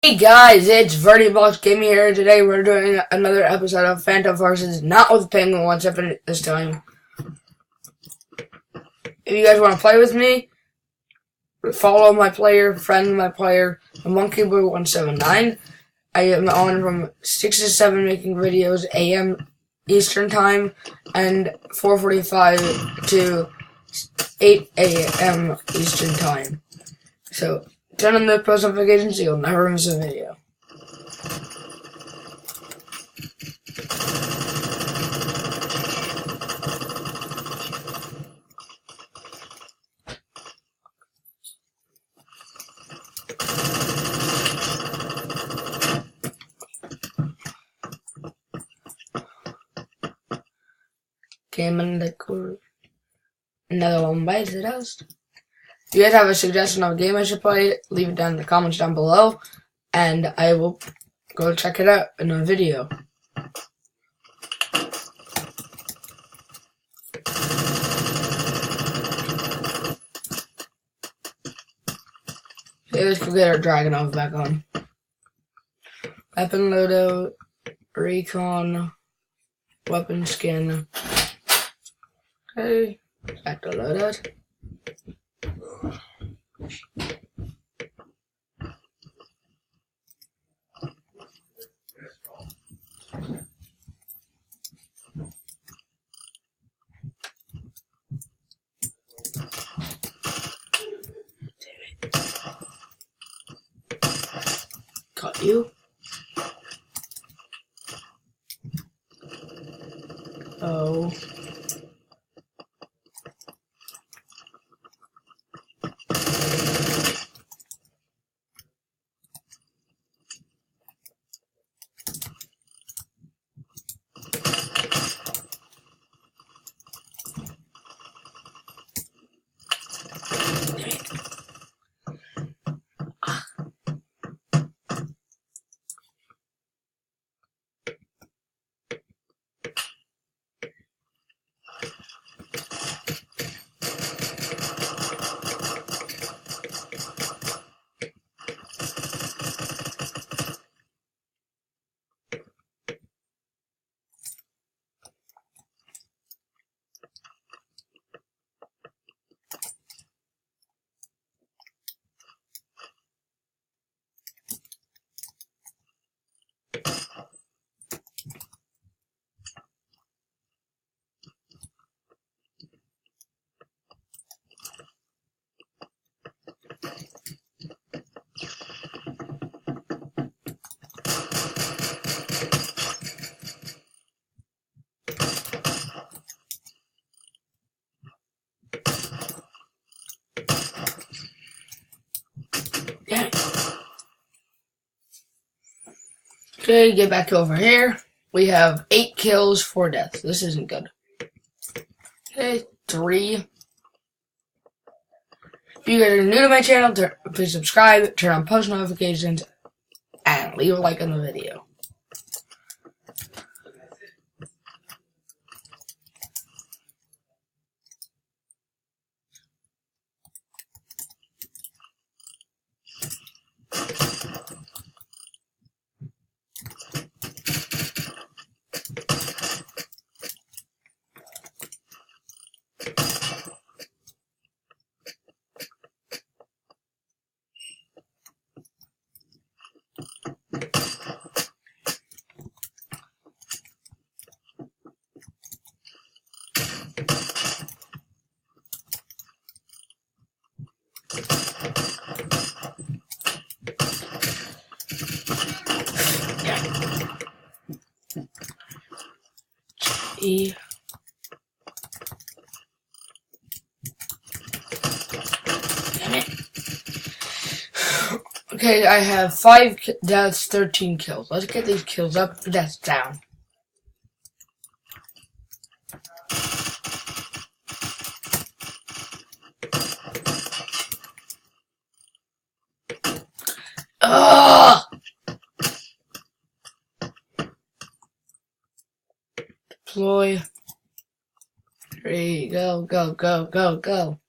Hey guys, it's VertiBox Gaming here. Today we're doing another episode of Phantom Forces, not with Penguin once up this time. If you guys want to play with me, follow my player, friend my player, MonkeyBlue179. I am on from 6 to 7 making videos AM Eastern Time and 4:45 to 8 AM Eastern Time. So turn on the post notifications so you'll never miss a video. Came in the cool. Another one bites the dust. If you guys have a suggestion of a game I should play, leave it down in the comments down below, and I will go check it out in a video. Okay, let's go get our Dragonov back on. Weapon loadout, recon, weapon skin. Okay, back to loadout. Got you. Oh. Yeah. Okay, get back over here. We have 8 kills, 4 deaths. This isn't good. Okay, 3. If you guys are new to my channel, please subscribe, turn on post notifications, and leave a like on the video. E. Damn it. Okay, I have 5 deaths, 13 kills. Let's get these kills up, deaths down. Ugh! Deploy. 3, go, go, go, go, go.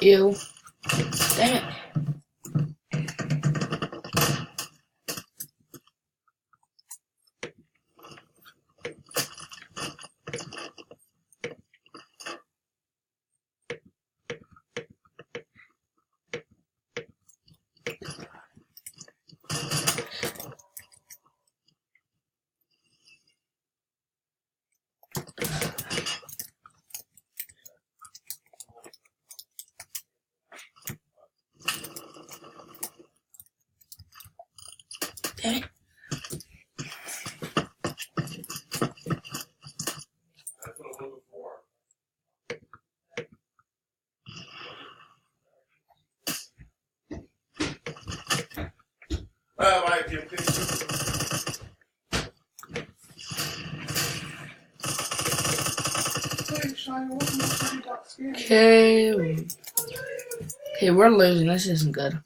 You. Damn it. Damn it. Okay. Okay, we're losing. This isn't good.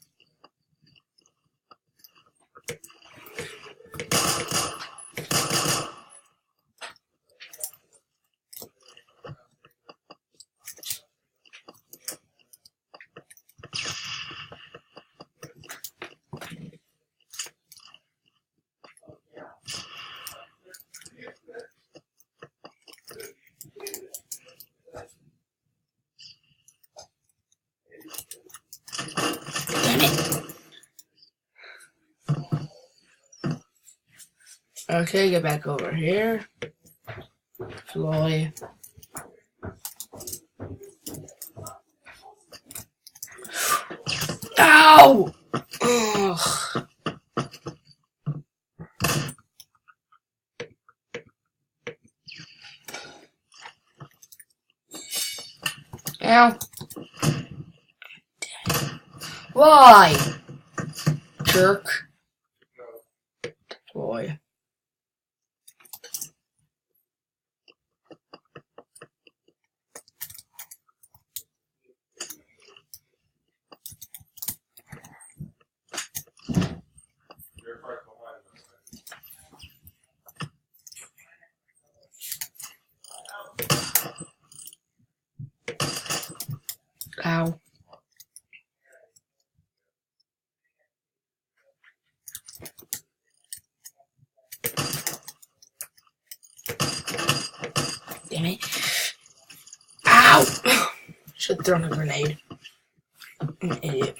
Damn it. Okay, get back over here. Floyd. Ow! Ugh. Ow. Why? Jerk. Boy. Ow. Damn it. Ow! Should have thrown a grenade. I'm an idiot.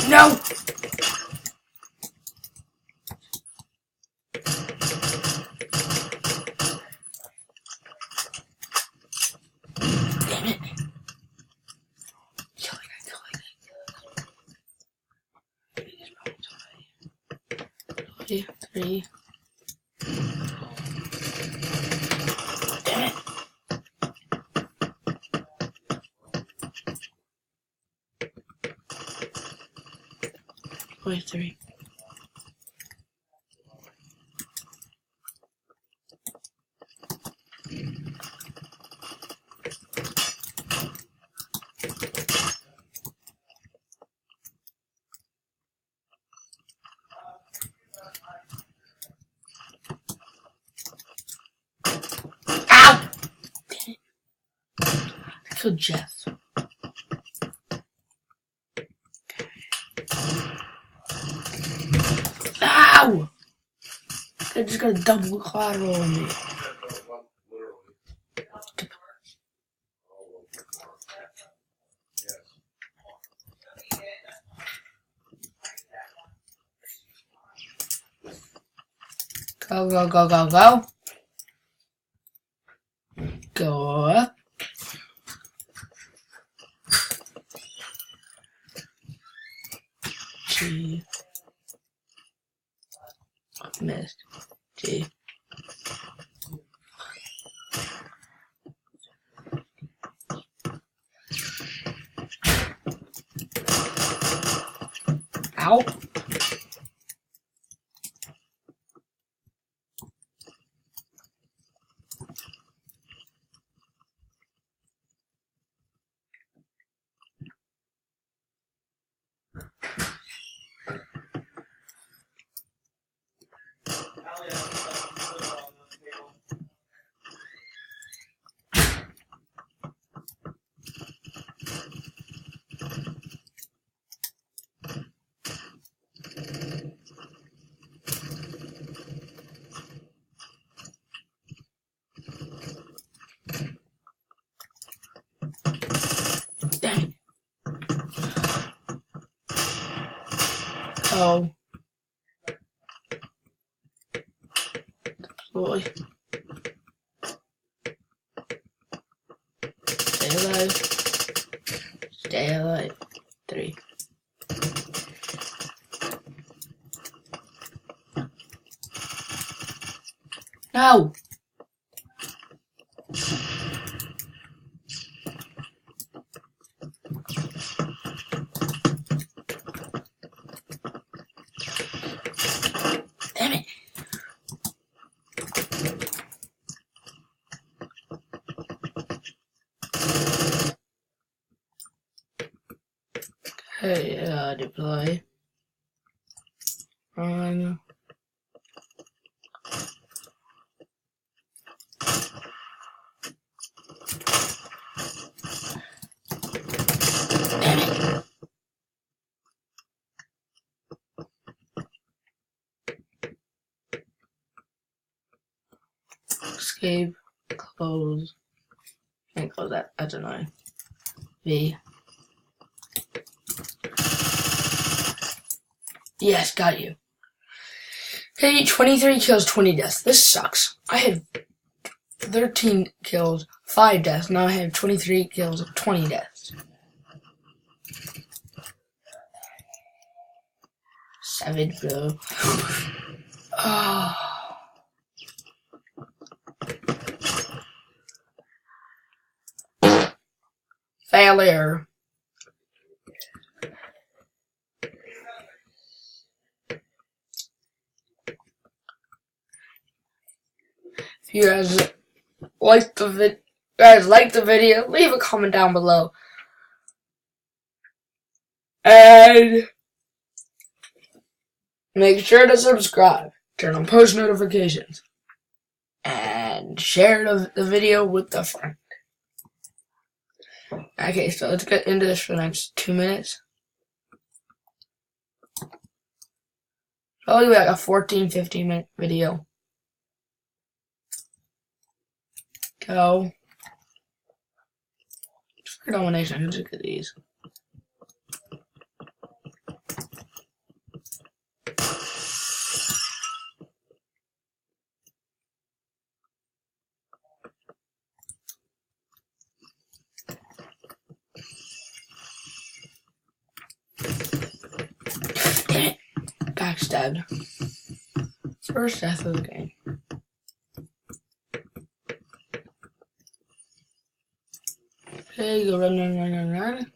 No! Damn it. Kill it. 3. Damn it. Wait, 3. Ow! Damn it. I killed Jeff. Ow! I just got a double collateral on me. Go, go, go, go, go. Go up. G. Missed. G. Ow. Go. Deploy. Stay alive. Stay alive. 3. No! Damn it! Okay, deploy. Run. Damn it! Escape. Close. Can't close that. That's annoying. V. Yes, got you. Okay, 23 kills, 20 deaths. This sucks. I had 13 kills, 5 deaths. Now I have 23 kills, 20 deaths. 7, bro. Oh. Failure. If you guys like the video, leave a comment down below. And make sure to subscribe, turn on post notifications, and share the video with a friend. Okay, so let's get into this for the next 2 minutes. Probably like a 14-15 minute video. Go. For domination, I can just get these. Damn it. Backstabbed. First death of the game. Okay, go run.